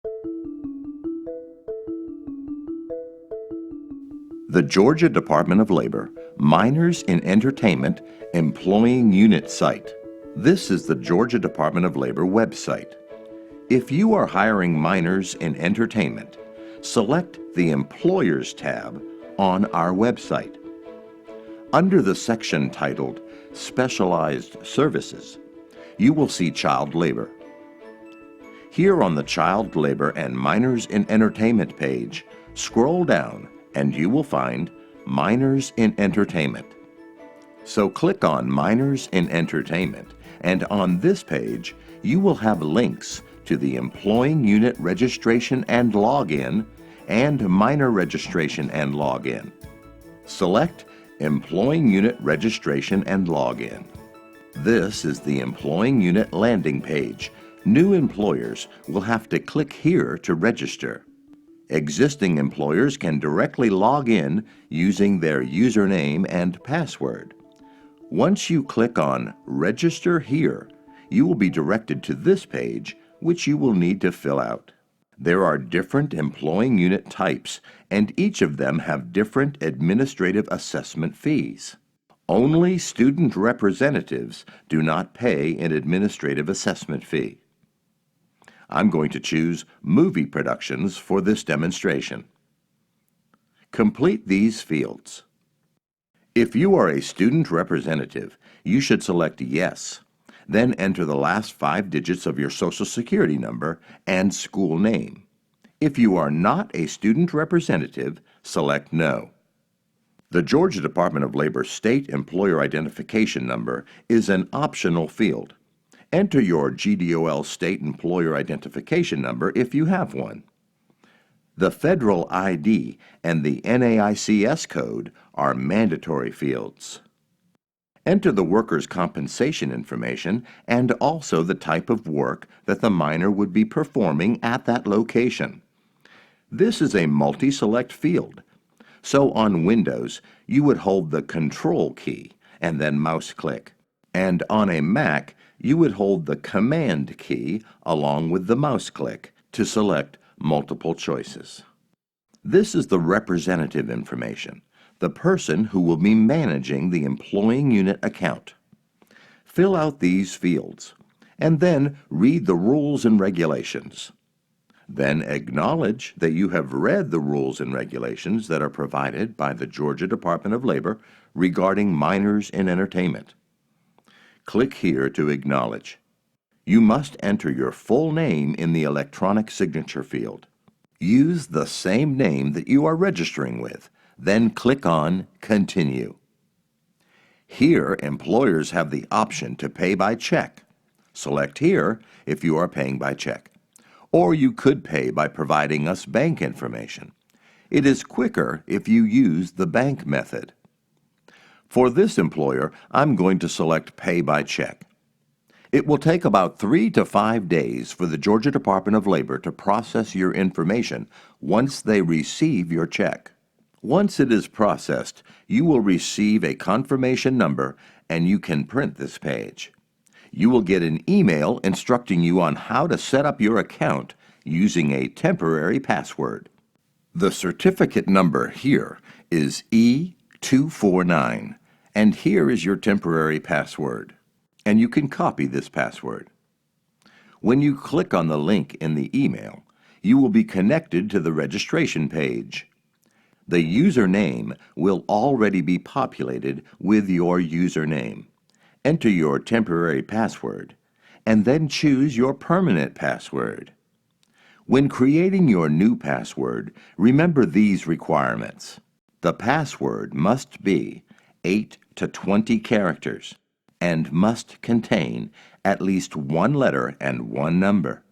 The Georgia Department of Labor Minors in Entertainment Employing Unit site. This is the Georgia Department of Labor website. If you are hiring minors in entertainment, select the Employers tab on our website. Under the section titled Specialized Services, you will see Child Labor. Here on the Child Labor and Minors in Entertainment page, scroll down and you will find Minors in Entertainment. So click on Minors in Entertainment, and on this page, you will have links to the Employing Unit Registration and Login and Minor Registration and Login. Select Employing Unit Registration and Login. This is the Employing Unit landing page. New employers will have to click here to register. Existing employers can directly log in using their username and password. Once you click on Register Here, you will be directed to this page, which you will need to fill out. There are different employing unit types, and each of them have different administrative assessment fees. Only student representatives do not pay an administrative assessment fee. I'm going to choose Movie Productions for this demonstration. Complete these fields. If you are a student representative, you should select Yes, then enter the last 5 digits of your Social Security number and school name. If you are not a student representative, select No. The Georgia Department of Labor State Employer Identification Number is an optional field. Enter your GDOL State Employer Identification Number if you have one. The Federal ID and the NAICS code are mandatory fields. Enter the worker's compensation information and also the type of work that the minor would be performing at that location. This is a multi-select field, so on Windows you would hold the Control key and then mouse click, and on a Mac you would hold the Command key along with the mouse click to select multiple choices. This is the representative information, the person who will be managing the employing unit account. Fill out these fields, and then read the rules and regulations. Then acknowledge that you have read the rules and regulations that are provided by the Georgia Department of Labor regarding minors in entertainment. Click here to acknowledge. You must enter your full name in the electronic signature field. Use the same name that you are registering with, then click on Continue. Here, employers have the option to pay by check. Select here if you are paying by check. Or you could pay by providing us bank information. It is quicker if you use the bank method. For this employer, I'm going to select Pay by Check. It will take about 3 to 5 days for the Georgia Department of Labor to process your information once they receive your check. Once it is processed, you will receive a confirmation number and you can print this page. You will get an email instructing you on how to set up your account using a temporary password. The certificate number here is E249. And here is your temporary password, and you can copy this password. When you click on the link in the email, you will be connected to the registration page. The username will already be populated with your username. Enter your temporary password, and then choose your permanent password. When creating your new password, remember these requirements. The password must be 8 to 20 characters and must contain at least 1 letter and 1 number.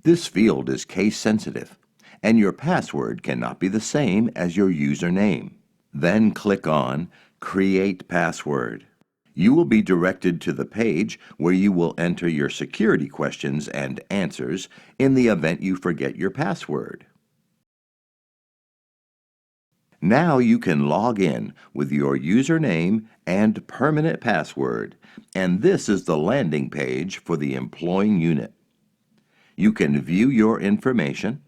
This field is case sensitive, and your password cannot be the same as your username. Then click on Create Password. You will be directed to the page where you will enter your security questions and answers in the event you forget your password. Now you can log in with your username and permanent password, and this is the landing page for the employing unit. You can view your information,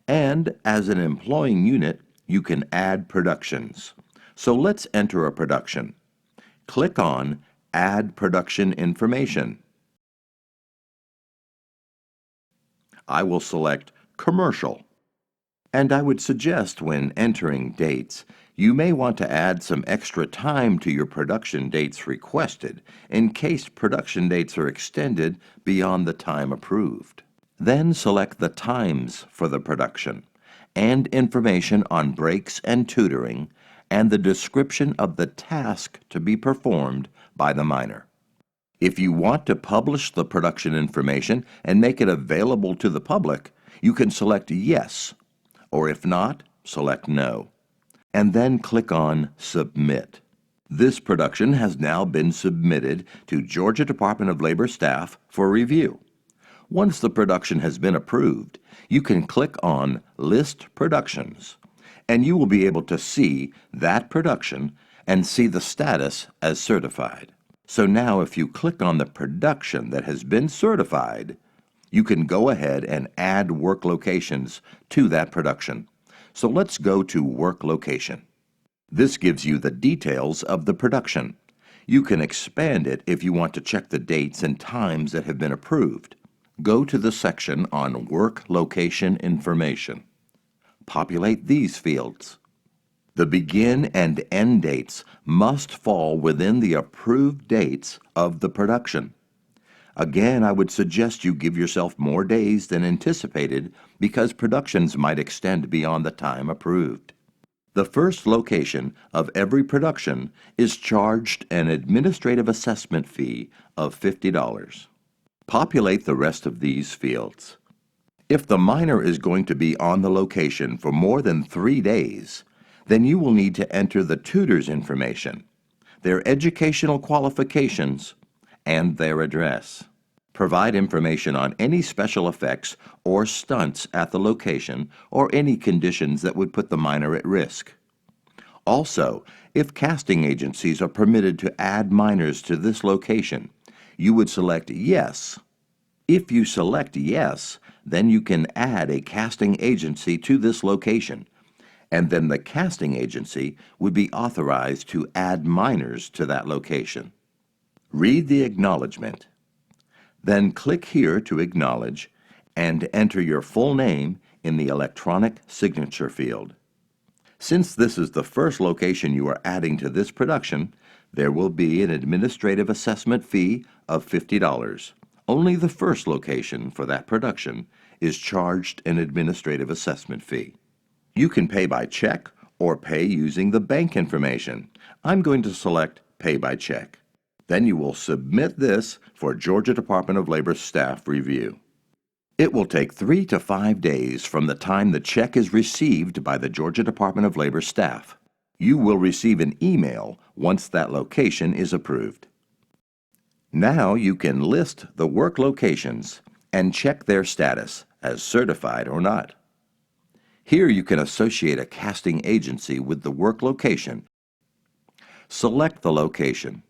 and as an employing unit, you can add productions. So let's enter a production. Click on Add Production Information. I will select Commercial. And I would suggest when entering dates, you may want to add some extra time to your production dates requested in case production dates are extended beyond the time approved. Then select the times for the production and information on breaks and tutoring and the description of the task to be performed by the miner. If you want to publish the production information and make it available to the public, you can select Yes, or if not, select No, and then click on Submit. This production has now been submitted to Georgia Department of Labor staff for review. Once the production has been approved, you can click on List Productions, and you will be able to see that production and see the status as certified. So now if you click on the production that has been certified, you can go ahead and add work locations to that production. So let's go to Work Location. This gives you the details of the production. You can expand it if you want to check the dates and times that have been approved. Go to the section on Work Location Information. Populate these fields. The begin and end dates must fall within the approved dates of the production. Again, I would suggest you give yourself more days than anticipated because productions might extend beyond the time approved. The first location of every production is charged an administrative assessment fee of $50. Populate the rest of these fields. If the miner is going to be on the location for more than 3 days, then you will need to enter the tutor's information, their educational qualifications, and their address. Provide information on any special effects or stunts at the location or any conditions that would put the miner at risk. Also, if casting agencies are permitted to add miners to this location, you would select Yes. If you select Yes, then you can add a casting agency to this location, and then the casting agency would be authorized to add miners to that location. Read the acknowledgement. Then click here to acknowledge and enter your full name in the electronic signature field. Since this is the first location you are adding to this production, there will be an administrative assessment fee of $50. Only the first location for that production is charged an administrative assessment fee. You can pay by check or pay using the bank information. I'm going to select Pay by Check. Then you will submit this for Georgia Department of Labor staff review. It will take 3 to 5 days from the time the check is received by the Georgia Department of Labor staff. You will receive an email once that location is approved. Now you can list the work locations and check their status as certified or not. Here you can associate a casting agency with the work location. Select the location.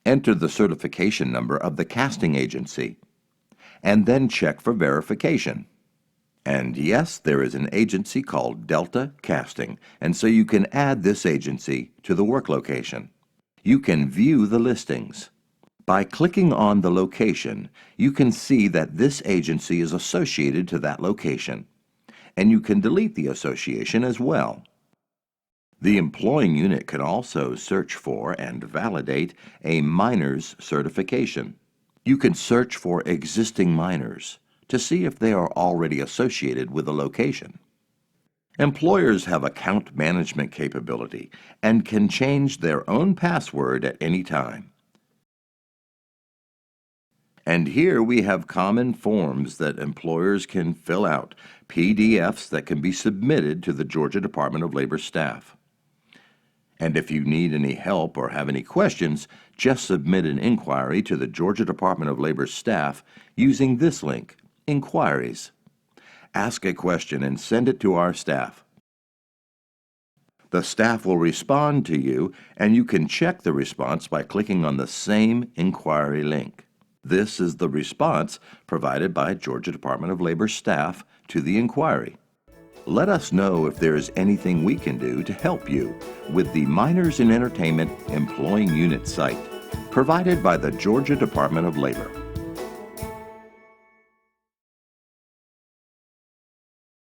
Enter the certification number of the casting agency, and then check for verification. And yes, there is an agency called Delta Casting, and so you can add this agency to the work location. You can view the listings. By clicking on the location, you can see that this agency is associated to that location, and you can delete the association as well. The employing unit can also search for and validate a miner's certification. You can search for existing miners to see if they are already associated with a location. Employers have account management capability and can change their own password at any time. And here we have common forms that employers can fill out, PDFs that can be submitted to the Georgia Department of Labor staff. And if you need any help or have any questions, just submit an inquiry to the Georgia Department of Labor staff using this link, Inquiries. Ask a question and send it to our staff. The staff will respond to you, and you can check the response by clicking on the same inquiry link. This is the response provided by Georgia Department of Labor staff to the inquiry. Let us know if there is anything we can do to help you with the Minors in Entertainment Employing Unit site, provided by the Georgia Department of Labor.